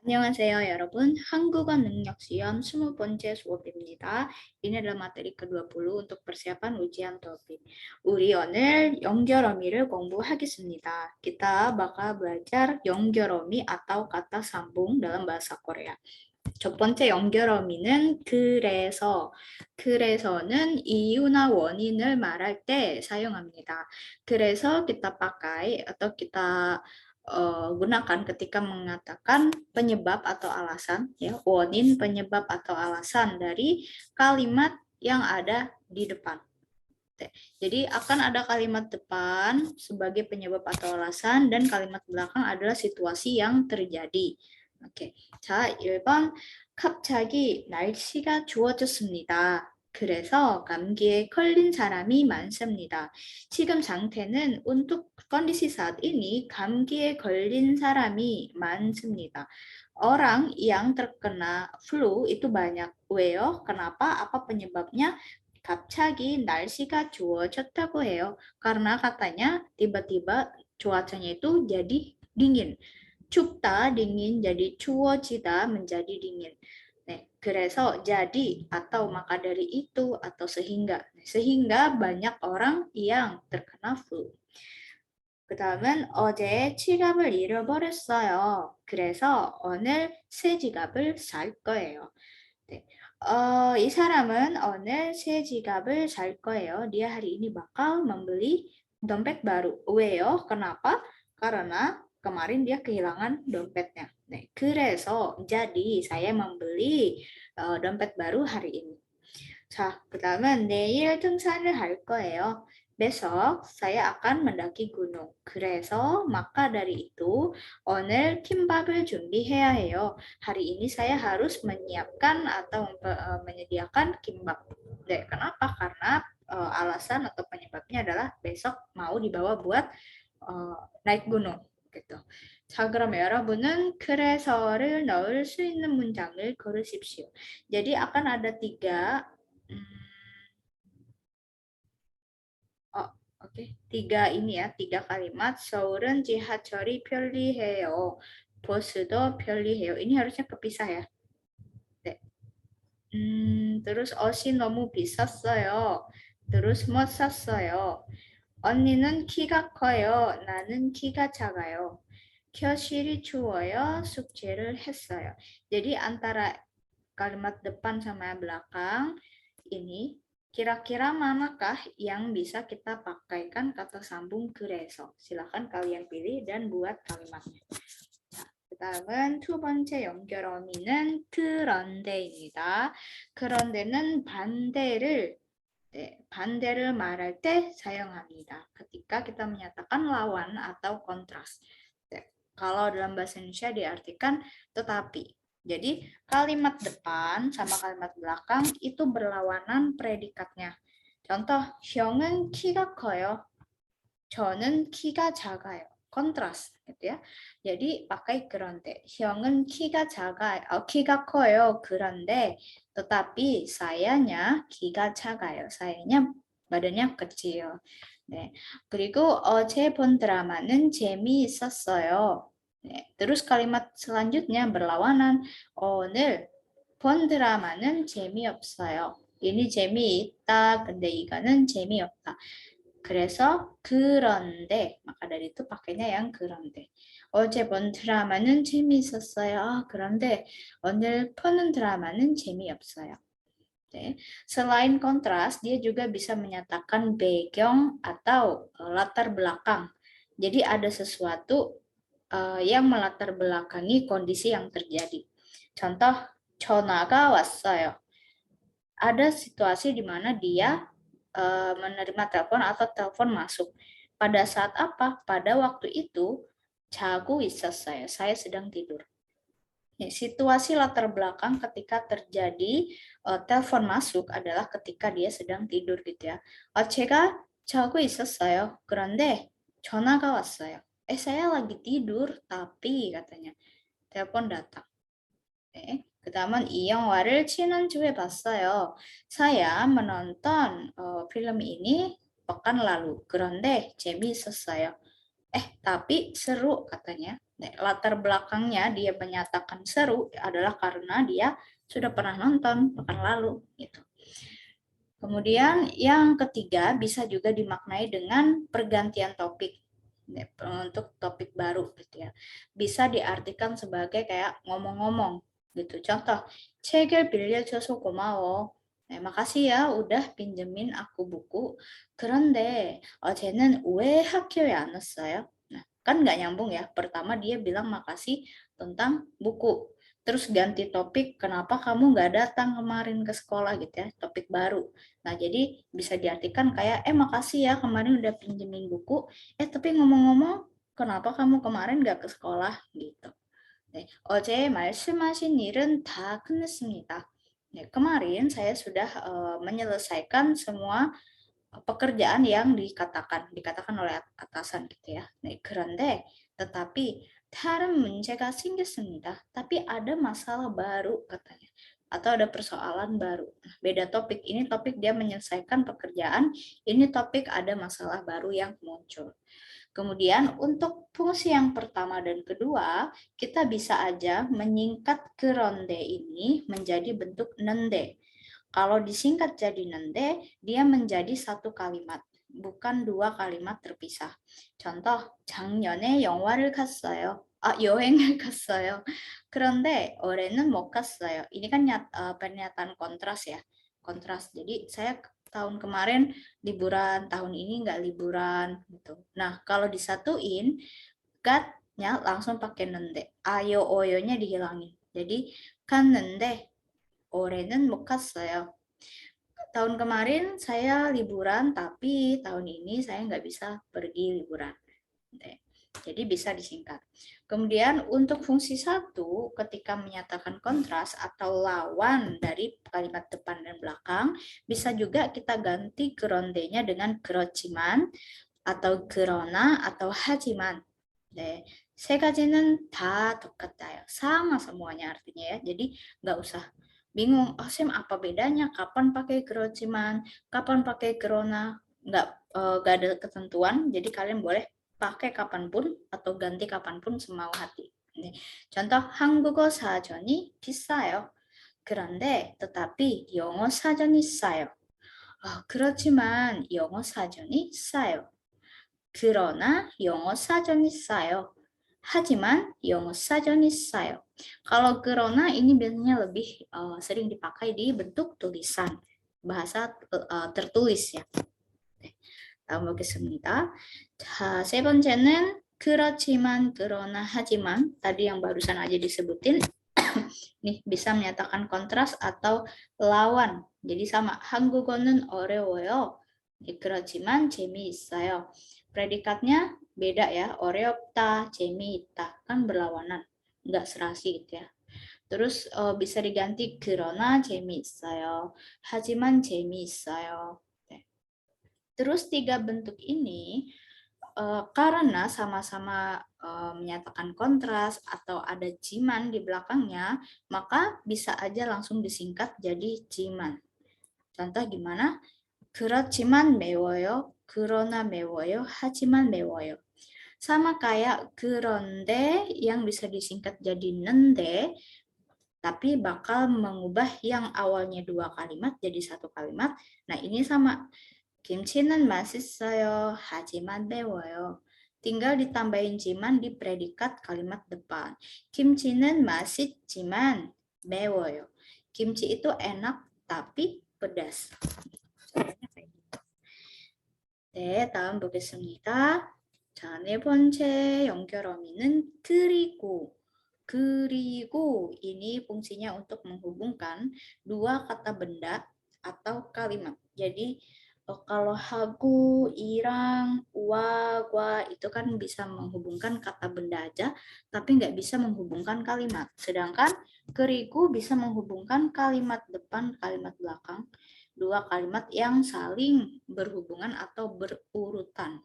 안녕하세요, 여러분. 한국어 능력 시험 20번째 수업입니다. ini adalah materi ke-20 untuk persiapan ujian TOEIC. 우리 오늘 연결어미를 공부하겠습니다. Kita bakal belajar 연결어미 atau kata sambung dalam bahasa Korea. 첫 번째 연결어미는 그래서. 그래서는 이유나 원인을 말할 때 사용합니다. 그래서 kita pakai atau kita gunakan ketika mengatakan penyebab atau alasan, ya, wonin penyebab atau alasan dari kalimat yang ada di depan. Jadi akan ada kalimat depan sebagai penyebab atau alasan dan kalimat belakang adalah situasi yang terjadi. 오케이. 자, 1번. 갑자기 날씨가 추워졌습니다. 그래서 감기에 걸린 사람이 많습니다. 지금 상태는 untuk kondisi saat ini 감기에 걸린 사람이 많습니다. Orang yang terkena flu itu banyak. 왜요? Kenapa? Apa penyebabnya? 갑자기 날씨가 추워졌다고 해요. Karena katanya tiba-tiba cuacanya itu jadi dingin. 춥다, dingin, jadi 추워지다, menjadi dingin. 네, 그래서 jadi atau maka dari itu atau sehingga. sehingga banyak orang yang terkena flu. 그 다음은 어제 지갑을 잃어버렸어요. 그래서 오늘 새 지갑을 살 거예요. 네. 이 사람은 오늘 새 지갑을 살 거예요. Dia hari ini bakal membeli dompet baru. 왜요? Kenapa? Karena kemarin dia kehilangan dompetnya. 네, 그래서 jadi saya membeli dompet baru hari ini. 자, 그다음은 내일 등산을 할 거예요. besok saya akan mendaki gunung. 그래서 maka dari itu 오늘 킴밥을 준비해야 해요. Hari ini saya harus menyiapkan atau menyediakan kimbap. 네, kenapa? Karena alasan atau penyebabnya adalah besok mau dibawa buat naik gunung gitu. 자, 그럼 여러분은 그래서를 넣을 수 있는 문장을 고르십시오. Jadi akan ada tiga tiga ini ya, tiga kalimat. 서울은 지하철이 편리해요. 버스도 편리해요. Ini harusnya kepisah ya. 네. terus 옷이 너무 비쌌어요. terus 못 샀어요. 언니는 키가 커요. 나는 키가 작아요. 교실이 추워요. 숙제를 했어요. Jadi antara kalimat depan sama belakang ini kira-kira manakah yang bisa kita pakaikan kata sambung 그래서? silakan kalian pilih dan buat kalimatnya. 자, 그다음은 두 번째 연결어미는 그런데입니다. 그런데는 반대를 말할 때 사용합니다. Ketika kita menyatakan lawan atau kontras. Kalau dalam bahasa Indonesia diartikan tetapi. Jadi kalimat depan sama kalimat belakang itu berlawanan predikatnya. Contoh, 형은 키가 커요. 저는 키가 작아요. kontras gitu ya. Jadi pakai 그런데. 형은 키가 키가 커요. 그런데 tetapi sayanya 키가 작아요. sayanya badannya kecil. 네. 그리고 어제 본 드라마는 재미있었어요. 네. terus kalimat selanjutnya berlawanan. 오늘 본 드라마는 재미없어요. ini 재미있다. 근데 이거는 재미없다. 그래서 그런데 maka dari itu pakainya yang 그런데. 어제 본 드라마는 재미있었어요. 그런데 오늘 보는 드라마는 재미없어요. 네. Selain kontras, dia juga bisa menyatakan 배경 atau latar belakang. Jadi ada sesuatu yang melatar belakangi kondisi yang terjadi. Contoh, 전화가 왔어요. Ada situasi di mana dia menerima telepon atau telepon masuk. Pada saat apa? Pada waktu itu, 자고 있었어요. Saya sedang tidur. Ya, situasi latar belakang ketika terjadi telepon masuk adalah ketika dia sedang tidur gitu ya. 제가 자고 있었어요. 그런데 전화가 왔어요. saya lagi tidur, tapi katanya telepon datang. 그다음은 이 영화를 지난주에 봤어요. saya menonton film ini pekan lalu. 그런데 재미있었어요. Tapi seru katanya. Nah, latar belakangnya dia menyatakan seru adalah karena dia sudah pernah nonton pekan lalu gitu. Kemudian yang ketiga bisa juga dimaknai dengan pergantian topik untuk topik baru gitu ya. Bisa diartikan sebagai kayak ngomong-ngomong gitu. Contoh, 책을 빌려줘서 고마워. makasih ya udah pinjemin aku buku. 그런데 어제는 왜 학교에 안 왔어요? Nah, kan nggak nyambung ya. Pertama dia bilang makasih tentang buku. Terus ganti topik, kenapa kamu nggak datang kemarin ke sekolah gitu ya, topik baru. Nah, jadi bisa diartikan kayak, makasih ya kemarin udah pinjemin buku, tapi ngomong-ngomong, kenapa kamu kemarin nggak ke sekolah gitu. 네, 어제 말씀하신 일은 다 끝냈습니다. kemarin saya sudah menyelesaikan semua pekerjaan yang dikatakan oleh atasan gitu ya. 그런데 tetapi 다른 문제가 생겼습니다. Tapi ada masalah baru katanya atau ada persoalan baru. Beda topik. Ini topik dia menyelesaikan pekerjaan, ini topik ada masalah baru yang muncul. Kemudian untuk fungsi yang pertama dan kedua, kita bisa aja menyingkat keronde ini menjadi bentuk nende. Kalau disingkat jadi nende, dia menjadi satu kalimat, bukan dua kalimat terpisah. Contoh, 작년에 영화를 갔어요. 여행을 갔어요. 그런데 올해는 못 갔어요. Ini kan pernyataan kontras ya. Kontras. Jadi saya tahun kemarin liburan, tahun ini nggak liburan gitu. Nah, kalau disatuin, gatnya langsung pakai nende. Ayo oyonya dihilangin. Jadi kan nende 올해는 못 갔어요. Tahun kemarin saya liburan, tapi tahun ini saya nggak bisa pergi liburan. Jadi bisa disingkat. Kemudian untuk fungsi satu, ketika menyatakan kontras atau lawan dari kalimat depan dan belakang, bisa juga kita ganti gerondenya dengan 그렇지만 atau 그러나 atau 하지만. 네, 세 가지는 다 똑같아요. Sama semuanya artinya ya. Jadi nggak usah bingung, Sim apa bedanya? Kapan pakai 그렇지만, kapan pakai 그러나? Nggak ada ketentuan. Jadi kalian boleh pakai kapanpun atau ganti kapanpun semau hati. 네. contoh 한국어 사전이 비싸요. 그런데 tetapi 영어 사전이 싸요. 그렇지만 영어 사전이 싸요. 그러나 영어 사전이 싸요. Hajiman 영어 사전이 싸요. Kalau 그러나 ini biasanya lebih sering dipakai di bentuk tulisan, bahasa tertulis ya. 다음 보겠습니다. 자, 세 번째는 그렇지만, 그러나, 하지만. Tadi yang barusan aja disebutin. nih bisa menyatakan kontras atau lawan. Jadi sama. 한국어는 어려워요. 그렇지만 재미있어요. Predikatnya beda ya. 어렵다, 재미있다. Kan berlawanan. Nggak serasi gitu ya. Terus bisa diganti 그러나 재미있어요. 하지만 재미있어요. Terus tiga bentuk ini karena sama-sama menyatakan kontras atau ada jiman di belakangnya, maka bisa aja langsung disingkat jadi jiman. Contoh gimana? 그렇지만 매워요. 그러나 매워요. 하지만 매워요. Sama kayak 그런데 yang bisa disingkat jadi nende, tapi bakal mengubah yang awalnya dua kalimat jadi satu kalimat. Nah, ini sama. 김치는 맛있어요. 하지만 매워요. Tinggal ditambahin jiman di predikat kalimat depan. 김치는 맛있지만 매워요. Kimchi itu enak tapi pedas. 네, 다음 보겠습니다. 자, 네 번째 연결 어미는 그리고. 그리고 ini fungsinya untuk menghubungkan dua kata benda atau kalimat. Jadi kalau hagu, irang, wa, gua itu kan bisa menghubungkan kata benda aja, tapi nggak bisa menghubungkan kalimat. Sedangkan keriku bisa menghubungkan kalimat depan, kalimat belakang, dua kalimat yang saling berhubungan atau berurutan.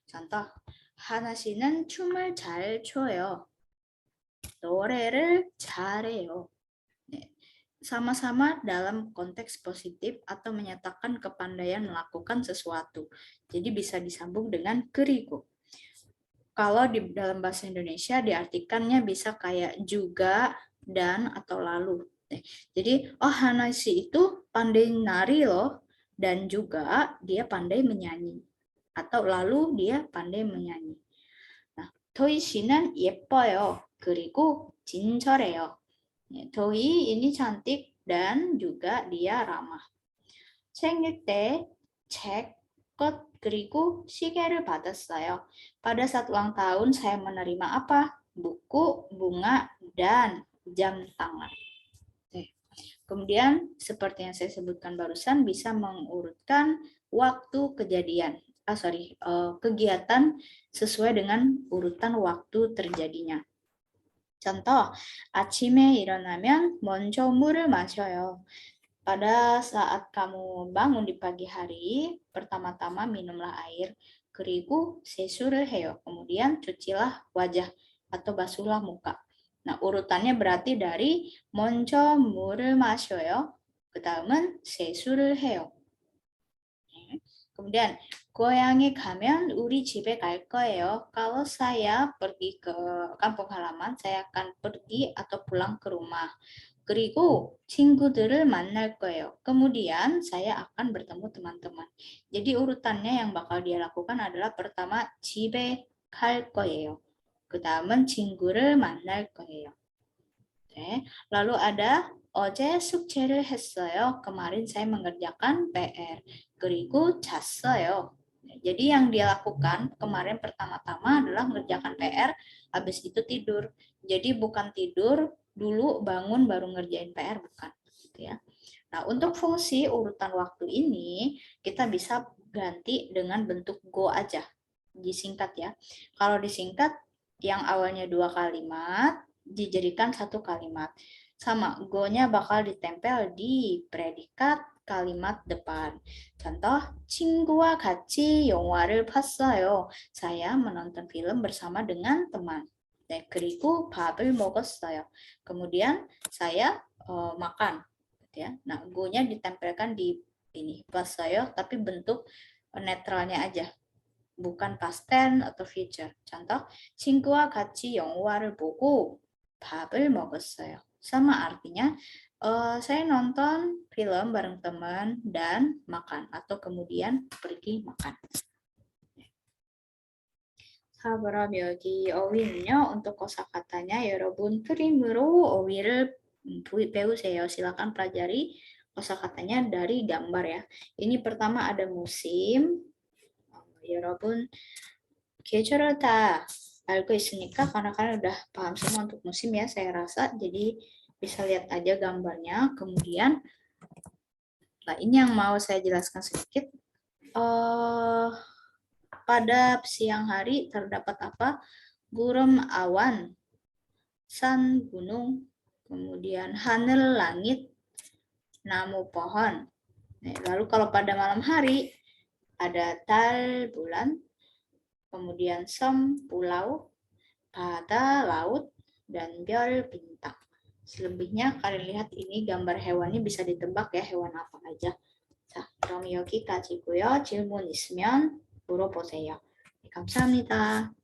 contoh, 하나 씨는 춤을 잘 춰요. 노래를 잘해요. Sama-sama dalam konteks positif atau menyatakan kepandaian melakukan sesuatu. Jadi bisa disambung dengan keriku. Kalau di dalam bahasa Indonesia diartikannya bisa kayak juga, dan, atau lalu. Jadi, oh Hanashi itu pandai nari loh, dan juga dia pandai menyanyi. Atau lalu dia pandai menyanyi. Nah, 토이 씨는 예뻐요. 그리고 진절해요. 토이 ini cantik dan juga dia ramah. 생일 때 책, 꽃, 그리고 시계를 받았어요. Pada saat ulang tahun saya menerima apa? Buku, bunga, dan jam tangan. Kemudian seperti yang saya sebutkan barusan bisa mengurutkan waktu kejadian. Kegiatan sesuai dengan urutan waktu terjadinya. contoh, 아침에 일어나면 먼저 물을 마셔요. Pada saat kamu bangun di pagi hari, pertama-tama minumlah air. 그리고 세수를 해요. Kemudian cucilah wajah atau basuhlah muka. Nah, urutannya berarti dari 먼저 물을 마셔요. 그다음은 세수를 해요. Kemudian, 고향에 가면 우리 집에 갈 거예요. Kalau saya pergi ke kampung halaman, saya akan pergi atau pulang ke rumah. 그리고 친구들을 만날 거예요. Kemudian saya akan bertemu teman-teman. Jadi urutannya yang bakal dia lakukan adalah pertama 집에 갈 거예요. 그다음은 친구를 만날 거예요. Oke. Lalu ada 어제 숙제를 했어요. Kemarin saya mengerjakan PR. 그리고 잤어요. Jadi yang dia lakukan kemarin pertama-tama adalah mengerjakan PR, habis itu tidur. Jadi bukan tidur dulu bangun baru ngerjain PR, bukan. Ya. Nah, untuk fungsi urutan waktu ini kita bisa ganti dengan bentuk go aja. Disingkat ya. Kalau disingkat yang awalnya 2 kalimat dijadikan 1 kalimat. Sama, go-nya bakal ditempel di predikat kalimat depan. Contoh, 친구와 같이 영화를 봤어요. Saya menonton film bersama dengan teman. 네, 그리고 밥을 먹었어요. Kemudian saya makan. Ya. Nah, go-nya ditempelkan di ini, 봤어요, tapi bentuk netralnya aja. Bukan past tense atau future. contoh, 친구와 같이 영화를 보고 밥을 먹었어요. Sama artinya, saya nonton film bareng teman dan makan, atau kemudian pergi makan. 자, 그럼 여기 어휘는요, untuk kosakatanya 여러분 프림으로 어휘를 배우세요. silakan pelajari kosakatanya dari gambar ya. Ini pertama ada musim. 여러분 계절을 다 알고 있으니까 karena kan udah paham semua untuk musim ya, saya rasa. Jadi bisa lihat aja gambarnya. Kemudian, nah ini yang mau saya jelaskan sedikit. Pada siang hari terdapat apa? Gurum awan, san gunung, kemudian haner langit, namu pohon. Lalu kalau pada malam hari ada tal bulan, kemudian som pulau, pada laut, dan 별 bintang. Selebihnya kalian lihat ini gambar hewannya bisa ditebak ya hewan apa aja. 자, 그럼 여기까지고요. 질문 있으면 물어보세요. 감사합니다.